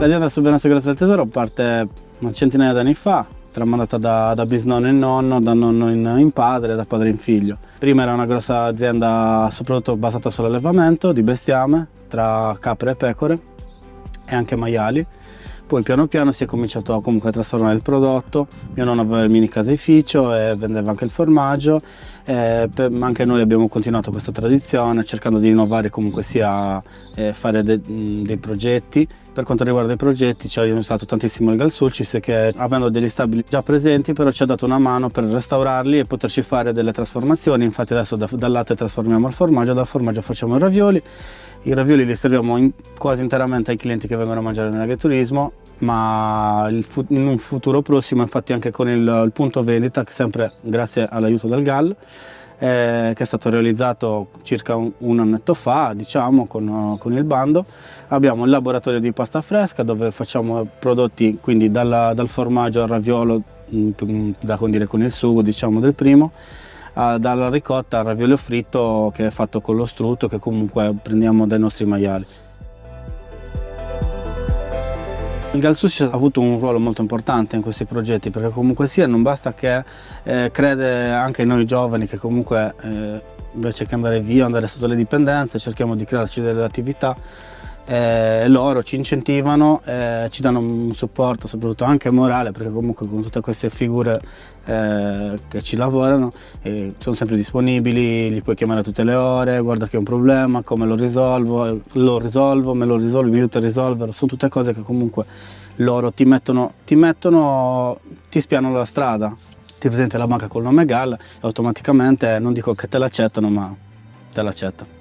L'azienda del Subenno Segreto del Tesoro parte una centinaia di anni fa, tramandata da bisnonno in nonno, da nonno in padre, da padre in figlio. Prima era una grossa azienda soprattutto basata sull'allevamento di bestiame, tra capre e pecore e anche maiali. Poi piano piano si è cominciato comunque a trasformare il prodotto. Mio nonno aveva il mini caseificio e vendeva anche il formaggio. Anche noi abbiamo continuato questa tradizione cercando di innovare comunque sia fare dei progetti. Per quanto riguarda i progetti ci ha aiutato tantissimo il Galsulcis, che avendo degli stabili già presenti però ci ha dato una mano per restaurarli e poterci fare delle trasformazioni. Infatti adesso dal latte trasformiamo il formaggio, dal formaggio facciamo i ravioli. I ravioli li serviamo quasi interamente ai clienti che vengono a mangiare nell'agriturismo, ma in un futuro prossimo, infatti anche con il punto vendita, che sempre grazie all'aiuto del GAL, che è stato realizzato circa un annetto fa, diciamo, con il bando, abbiamo il laboratorio di pasta fresca dove facciamo prodotti quindi dal formaggio al raviolo da condire con il sugo, diciamo, del primo, dalla ricotta al raviolo fritto che è fatto con lo strutto che comunque prendiamo dai nostri maiali. Il Galsulcis ha avuto un ruolo molto importante in questi progetti perché comunque sia non basta che crede anche noi giovani che comunque invece che andare via, andare sotto le dipendenze, cerchiamo di crearci delle attività. Loro ci incentivano, ci danno un supporto soprattutto anche morale perché comunque con tutte queste figure che ci lavorano sono sempre disponibili, li puoi chiamare a tutte le ore, guarda che è un problema, come lo risolvo, me lo risolvi, mi aiuta a risolverlo, sono tutte cose che comunque loro ti spianano la strada, ti presenti alla banca col nome GAL e automaticamente non dico che te l'accettano ma te l'accetta.